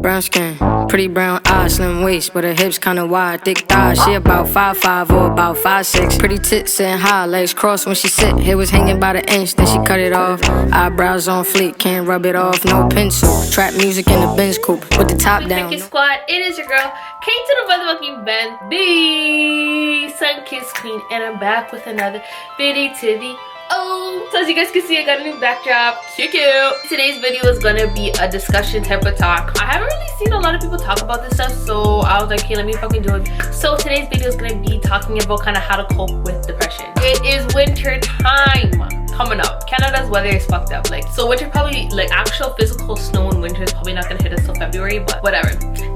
brown skin, pretty brown eyes, slim waist, but her hips kinda wide, thick thighs. She about 5'5" or about 5'6". Pretty tits sitting high, legs crossed when she sit. Hair was hanging by the inch, then she cut it off. Eyebrows on fleek, can't rub it off, no pencil. Trap music in the Benz coupe with the top down. Hey squad, it is your girl, K to the motherfucking Ben, the Sun Kiss Queen, and I'm back with another video to the so as you guys can see, I got a new backdrop. Cute. Today's video is gonna be a discussion type of talk. I haven't really seen a lot of people talk about this stuff, so I was like, okay, let me fucking do it. So today's video is gonna be talking about kind of how to cope with depression. It is winter time coming up. Canada's weather is fucked up. Like, so winter probably, like, actual physical snow in winter is probably not gonna hit us till February, but whatever.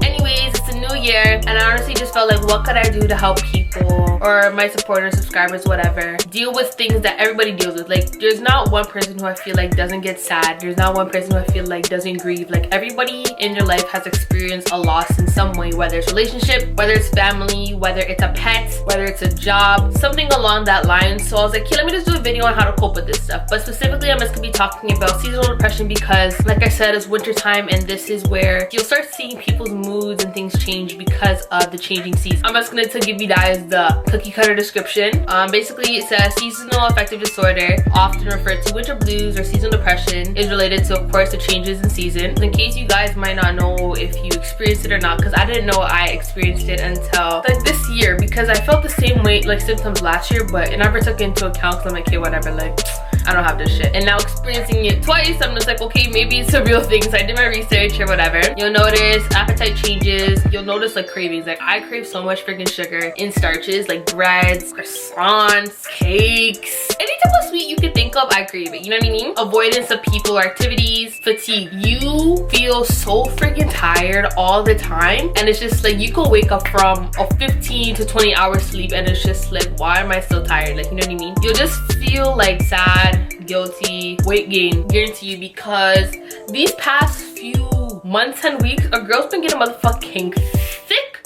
Anyways, it's a new year, and I honestly just felt like, what could I do to help people or my supporters, subscribers, whatever, deal with things that everybody deals with? Like, there's not one person who I feel like doesn't get sad. There's not one person who I feel like doesn't grieve. Like, everybody in your life has experienced a loss in some way, whether it's relationship, whether it's family, whether it's a pet, whether it's a job, something along that line. So I was like, okay, let me just do a video on how to cope with this stuff. But specifically, I'm just gonna be talking about seasonal depression because, like I said, it's winter time, and this is where you'll start seeing people's moods and things change because of the changing season. I'm just going to give you guys the cookie cutter description. Basically, it says seasonal affective disorder, often referred to winter blues or seasonal depression, is related to, of course, the changes in season. In case you guys might not know if you experienced it or not, because I didn't know I experienced it until like this year, because I felt the same way, like symptoms last year, but I never took it into account because I'm like, okay, whatever, like, I don't have this shit. And now experiencing it twice, I'm just like, okay, maybe it's a real thing. So I did my research or whatever. You'll notice appetite changes. You'll notice like cravings. Like, I crave so much freaking sugar in starches, like breads, croissants, cakes, any type of sweet you can think of, I crave it. You know what I mean? Avoidance of people or activities, fatigue. You feel so freaking tired all the time, and it's just like you could wake up from a 15 to 20 hour sleep, and it's just like, why am I still tired? Like, you know what I mean? You'll just feel like sad, guilty, weight gain, guarantee you, because these past few months and weeks, a girl's been getting motherfucking thick.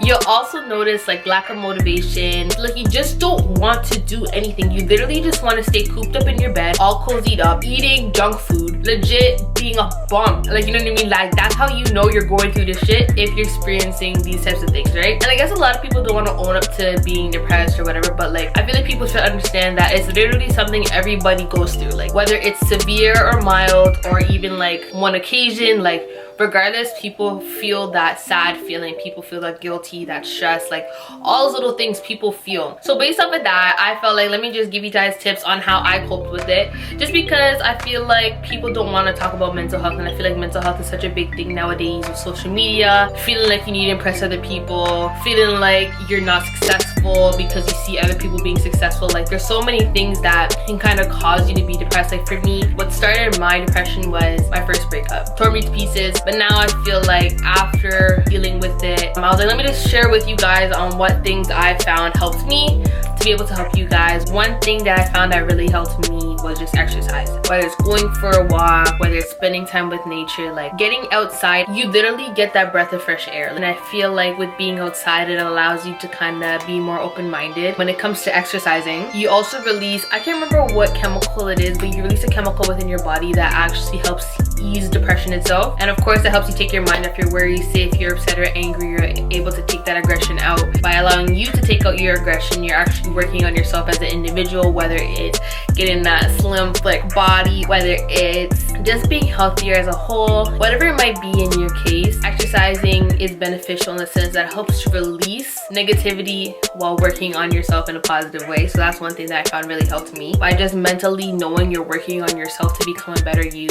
You'll also notice like lack of motivation. Like, you just don't want to do anything. You literally just want to stay cooped up in your bed, all cozied up, eating junk food, legit being a bum. Like, you know what I mean? Like, that's how you know you're going through this shit, if you're experiencing these types of things, right? And I guess a lot of people don't want to own up to being depressed or whatever, but like, I feel like people should understand that it's literally something everybody goes through. Like, whether it's severe or mild, or even like one occasion, like, regardless, people feel that sad feeling, people feel that guilty, that stress, like all those little things people feel. So based off of that, I felt like, let me just give you guys tips on how I coped with it, just because I feel like people don't want to talk about mental health, and I feel like mental health is such a big thing nowadays with social media, feeling like you need to impress other people, feeling like you're not successful because you see other people being successful. Like, there's so many things that can kind of cause you to be depressed. Like, for me, what started my depression was my first breakup. Tore me to pieces. But now I feel like after dealing with it, I was like, let me just share with you guys on what things I found helped me to be able to help you guys. One thing that I found that really helped me was just exercise. Whether it's going for a walk, whether it's spending time with nature, like getting outside, you literally get that breath of fresh air. And I feel like with being outside, it allows you to kind of be more open-minded when it comes to exercising. You also release, I can't remember what chemical it is, but you release a chemical within your body that actually helps ease depression itself. And of course, it helps you take your mind off your worries. Say if you're upset or angry, you're able to take that aggression out. By allowing you to take out your aggression, you're actually working on yourself as an individual, whether it's getting that slim thick body, whether it's just being healthier as a whole, whatever it might be in your case. Exercising is beneficial in the sense that it helps to release negativity while working on yourself in a positive way. So that's one thing that I found really helped me, by just mentally knowing you're working on yourself to become a better you.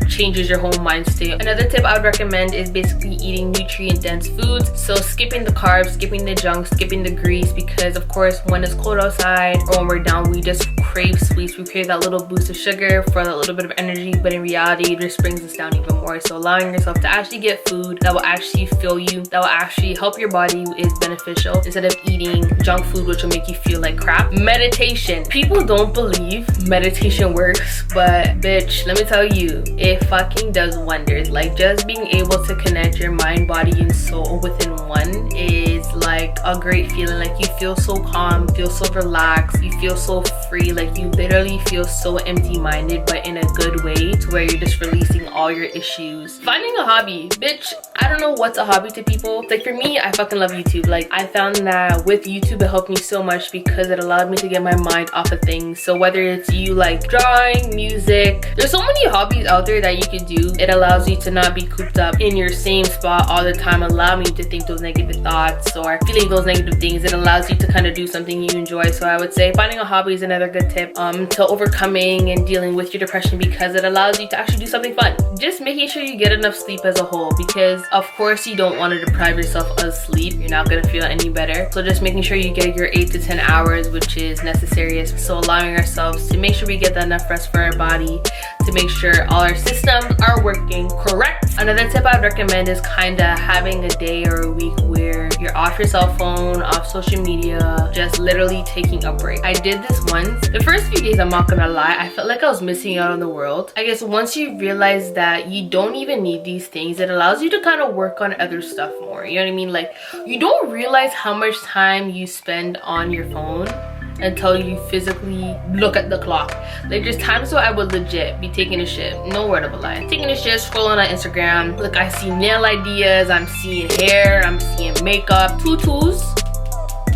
Changes your whole mind state. Another tip I would recommend is basically eating nutrient dense foods. So skipping the carbs, skipping the junk, skipping the grease, because of course when it's cold outside or when we're down, we just crave sweets. We crave that little boost of sugar for that little bit of energy, but in reality it just brings us down even more. So allowing yourself to actually get food that will actually fill you, that will actually help your body, is beneficial, instead of eating junk food which will make you feel like crap. Meditation. People don't believe meditation works, but bitch, let me tell you, it fucking does wonders. Like, just being able to connect your mind, body, and soul within one is like a great feeling. Like, you feel so calm, feel so relaxed, you feel so free. like you literally feel so empty-minded, but in a good way, to where you're just releasing all your issues. Finding a hobby, bitch, I don't know what's a hobby to people. Like for me, I fucking love YouTube. Like I found that with YouTube, it helped me so much because it allowed me to get my mind off of things. So whether it's you like drawing, music, there's so many hobbies out there that you could do. It allows you to not be cooped up in your same spot all the time, allowing you to think those negative thoughts or feeling those negative things. It allows you to kind of do something you enjoy. So I would say finding a hobby is another good tip to overcoming and dealing with your depression, because it allows you to actually do something fun. Just making sure you get enough sleep as a whole, because of course you don't want to deprive yourself of sleep. You're not going to feel any better. So just making sure you get your 8 to 10 hours, which is necessary. So allowing ourselves to make sure we get enough rest for our body, to make sure all our systems are working correct. Another tip I'd recommend is kind of having a day or a week where you're off your cell phone, off social media, just literally taking a break. I did this once. The first few days, I'm not gonna lie, I felt like I was missing out on the world. I guess once you realize that you don't even need these things, it allows you to kind of work on other stuff more. You know what I mean? Like you don't realize how much time you spend on your phone until you physically look at the clock. Like there's times where I would legit be taking a shit, no word of a lie, taking a shit, scrolling on Instagram. Like I see nail ideas, I'm seeing hair, I'm seeing makeup, tutus.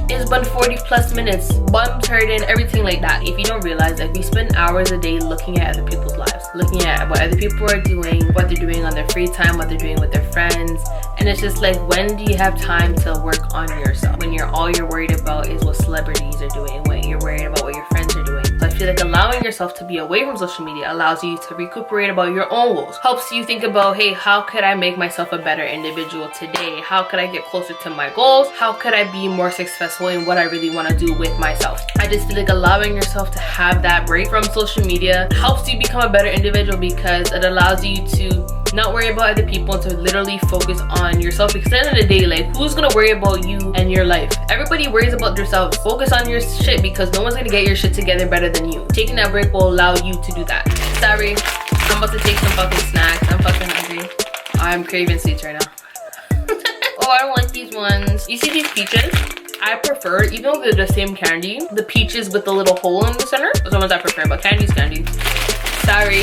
It's been 40+ minutes, bums hurting, everything like that. If you don't realize that we spend hours a day looking at other people's lives, looking at what other people are doing, what they're doing on their free time, what they're doing with their friends. And it's just like, when do you have time to work on yourself when all you're worried about is what celebrities are doing, when you're worried about what your friends are doing? So I feel like allowing yourself to be away from social media allows you to recuperate about your own goals, helps you think about, hey, how could I make myself a better individual today? How could I get closer to my goals? How could I be more successful in what I really want to do with myself? I just feel like allowing yourself to have that break from social media helps you become a better individual, because it allows you to not worry about other people and to literally focus on yourself. Because at the end of the day, like who's gonna worry about you and your life? Everybody worries about themselves. Focus on your shit, because no one's gonna get your shit together better than you. Taking that break will allow you to do that. Sorry, I'm about to take some fucking snacks. I'm fucking hungry. I'm craving sweets right now. Oh, I don't like these ones. You see these peaches? I prefer, even though they're the same candy, the peaches with the little hole in the center, those are the ones I prefer, but candy's candy. Sorry,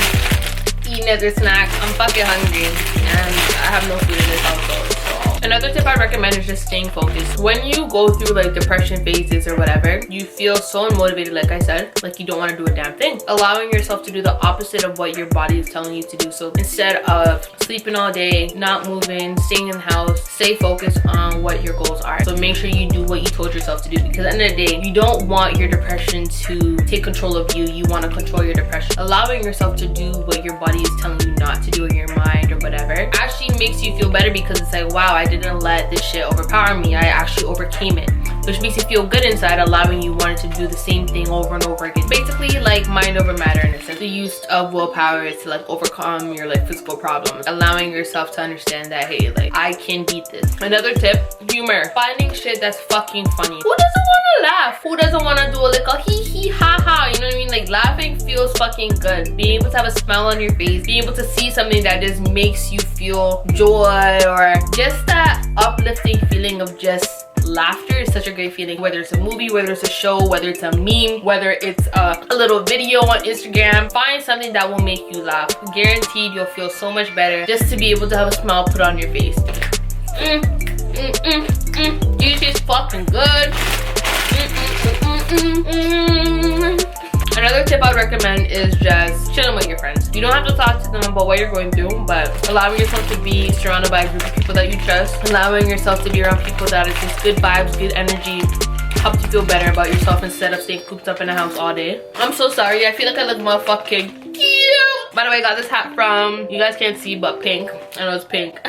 eating other snacks. I'm fucking hungry and I have no food in this household. Another tip I recommend is just staying focused. When you go through like depression phases or whatever, you feel so unmotivated, like I said, like you don't want to do a damn thing. Allowing yourself to do the opposite of what your body is telling you to do. So instead of sleeping all day, not moving, staying in the house, stay focused on what your goals are. So make sure you do what you told yourself to do, because at the end of the day, you don't want your depression to take control of you. You want to control your depression. Allowing yourself to do what your body is telling you not to do, in your mind or whatever, actually makes you feel better, because it's like, wow, I didn't let this shit overpower me. I actually overcame it, which makes you feel good inside, allowing you wanting to do the same thing over and over again. Basically like mind over matter in a sense. The use of willpower is to like overcome your like physical problems, allowing yourself to understand that, hey, like I can beat this. Another tip, humor. Finding shit that's fucking funny. Who doesn't want to laugh? Who doesn't want to do a little hee hee ha ha? You know what I mean? Like laughing feels fucking good. Being able to have a smile on your face, being able to see something that just makes you feel joy, or just that uplifting feeling of just laughter is such a great feeling. Whether it's a movie, whether it's a show, whether it's a meme, whether it's a little video on Instagram, find something that will make you laugh. Guaranteed you'll feel so much better just to be able to have a smile put on your face. You taste fucking good. Another tip I would recommend is just chilling with your friends. You don't have to talk to them about what you're going through, but allowing yourself to be surrounded by a group of people that you trust, allowing yourself to be around people that are just good vibes, good energy, helps you feel better about yourself instead of staying cooped up in the house all day. I'm so sorry, I feel like I look motherfucking cute. By the way, I got this hat from, you guys can't see, but Pink. I know it's pink.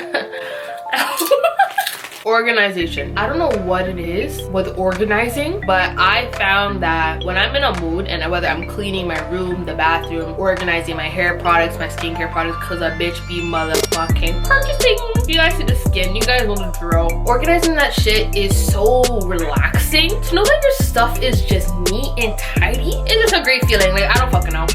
Organization. I don't know what it is with organizing, but I found that when I'm in a mood, and whether I'm cleaning my room, the bathroom, organizing my hair products, my skincare products, because a bitch be motherfucking purchasing. You guys see the skin, you guys know the drill. Organizing that shit is so relaxing. To know that your stuff is just neat and tidy, it's just a great feeling. Like I don't fucking know.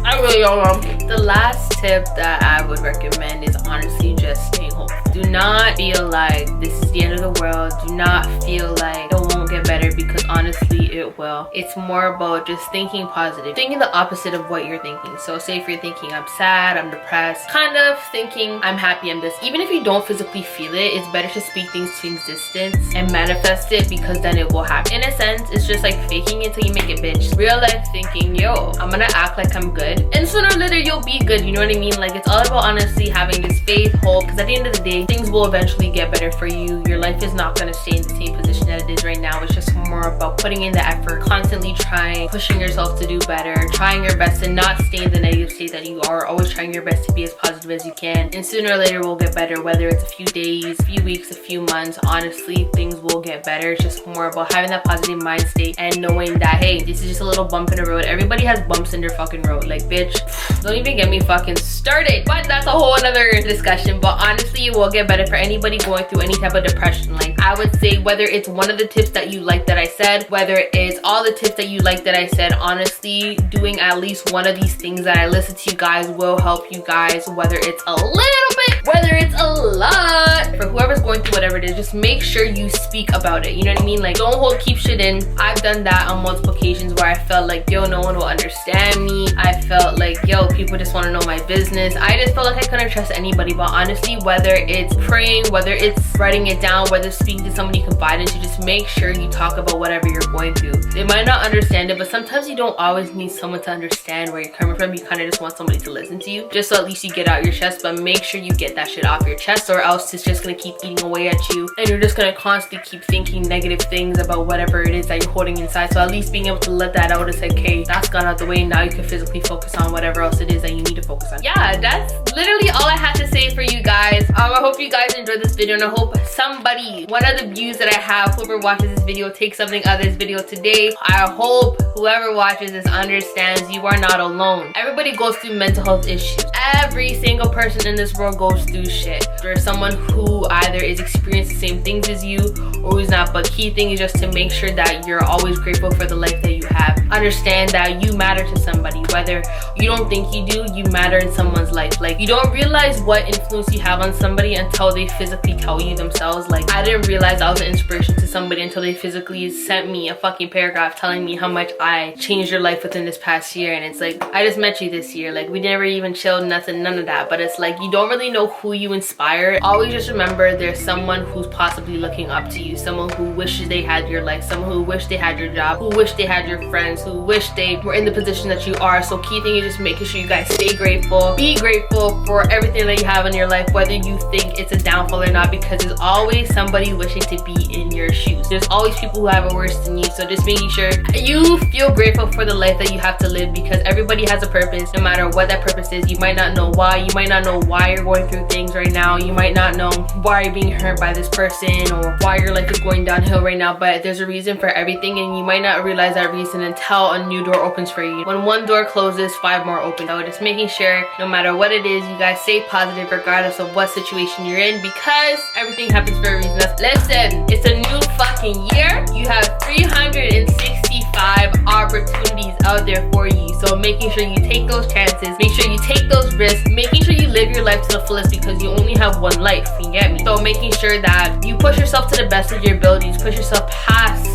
I really don't know. The last tip that I would recommend is honestly just staying hopeful. Do not feel like this is the end of the world. Do not feel like it won't get get better, because honestly it will. It's more about just thinking positive, thinking the opposite of what you're thinking. So say if you're thinking I'm sad, I'm depressed, kind of thinking I'm happy, I'm this. Even if you don't physically feel it, it's better to speak things to existence and manifest it, because then it will happen. In a sense, it's just like faking it till you make it, bitch. Real life thinking, yo, I'm gonna act like I'm good, and sooner or later you'll be good. You know what I mean? Like, it's all about honestly having this faith, hope, because at the end of the day, things will eventually get better for you. Your life is not gonna stay in the same position that it is right now. It's just more about putting in the effort, constantly trying, pushing yourself to do better, trying your best to not stay in the negative state that you are, always trying your best to be as positive as you can, and sooner or later we'll get better. Whether it's a few days, a few weeks, a few months, honestly things will get better. It's just more about having that positive mind state and knowing that, hey, this is just a little bump in the road. Everybody has bumps in their fucking road. Like, bitch, don't even get me fucking started. But that's a whole other discussion. But honestly, it will get better for anybody going through any type of depression. Like, I would say whether it's one of the tips that you like that I said, whether it's all the tips that you like that I said, honestly doing at least one of these things that I listed to you guys will help you guys, whether it's a little bit, whether it's a lot. For whoever's going through whatever it is, just make sure you speak about it. You know what I mean? Like, don't keep shit in. I've done that on multiple occasions where I felt like, yo, no one will understand me. I felt like, yo, people just want to know my business. I just felt like I couldn't trust anybody. But honestly, whether it's praying, whether it's writing it down, whether it's speaking to somebody you confide into, just make sure you talk about whatever you're going through. They might not understand it, but sometimes you don't always need someone to understand where you're coming from. You kind of just want somebody to listen to you, just so at least you get out your chest. But make sure you get that shit off your chest, or else it's just gonna keep eating away at you, and you're just gonna constantly keep thinking negative things about whatever it is that you're holding inside. So at least being able to let that out and say, okay, that's gone out the way, now you can physically focus on whatever else it is that you need to focus on. Yeah, that's literally all I had to say for you guys. I hope you guys enjoyed this video, and I hope somebody, one of the views that I have, whoever watches this video, takes something out of this video today. I hope whoever watches this understands you are not alone. Everybody goes through mental health issues. Every single person in this world goes through shit. There's someone who either is experiencing the same things as you or who's not, but key thing is just to make sure that you're always grateful for the life that you have. Understand that you matter to somebody. Whether you don't think you do, you matter in someone's life. Like, you don't realize what influence you have on somebody until they physically tell you themselves. Like, I didn't realize I was an inspiration to somebody until they physically sent me a fucking paragraph telling me how much I changed their life within this past year. And it's like, I just met you this year. Like, we never even chilled, nothing, none of that. But it's like, you don't really know who you inspire. Always just remember there's someone who's possibly looking up to you, someone who wishes they had your life, someone who wished they had your job, who wished they had your friends, who wish they were in the position that you are. So key thing is just making sure you guys stay grateful. Be grateful for everything that you have in your life, whether you think it's a downfall or not, because there's always somebody wishing to be in your shoes. There's always people who have it worse than you. So just making sure you feel grateful for the life that you have to live, because everybody has a purpose, no matter what that purpose is. You might not know why. You might not know why you're going through things right now. You might not know why you're being hurt by this person or why your life is going downhill right now, but there's a reason for everything, and you might not realize that reason until a new door opens for you. When one door closes, 5 more open. So just making sure no matter what it is, you guys stay positive regardless of what situation you're in, because everything happens for a reason. Listen, it's a new fucking year. You have 365 opportunities out there for you. So making sure you take those chances, make sure you take those risks, making sure you live your life to the fullest, because you only have one life, you get me? So making sure that you push yourself to the best of your abilities, push yourself past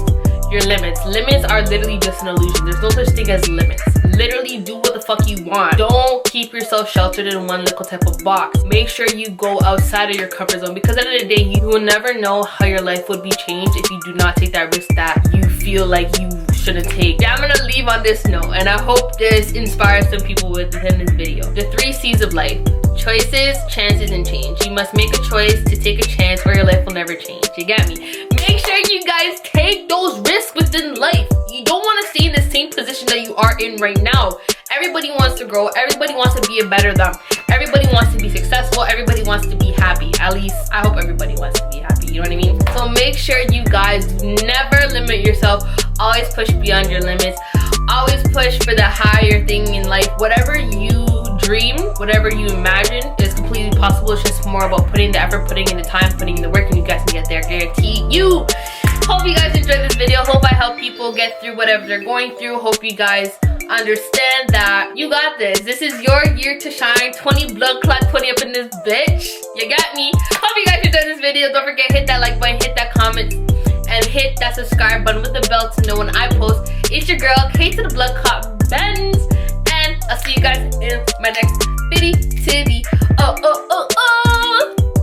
your limits. Limits are literally just an illusion. There's no such thing as limits. Literally do what the fuck you want. Don't keep yourself sheltered in one little type of box. Make sure you go outside of your comfort zone, because at the end of the day, you will never know how your life would be changed if you do not take that risk that you feel like you shouldn't take. Yeah, I'm gonna leave on this note, and I hope this inspires some people within this video. The 3 C's of life: choices, chances, and change. You must make a choice to take a chance, or your life will never change. You get me? Make sure you guys take those risks within life. You don't want to stay in the same position that you are in right now. Everybody wants to grow. Everybody wants to be a better them. Everybody wants to be successful. Everybody wants to be happy. At least I hope everybody wants to be happy. You know what I mean? So make sure you guys never limit yourself. Always push beyond your limits. Always push for the higher thing in life. Whatever you dream, whatever you imagine is completely possible. It's just more about putting the effort, putting in the time, putting in the work, and you guys can get there. Guarantee you. Hope you guys enjoyed this video. Hope I help people get through whatever they're going through. Hope you guys understand that you got this. This is your year to shine. 20 blood clot 20 up in this bitch. You got me. Hope you guys enjoyed this video. Don't forget, hit that like button, hit that comment, and hit that subscribe button with the bell to know when I post. It's your girl, K to the blood KaayBenzz, and I'll see you guys in my next video.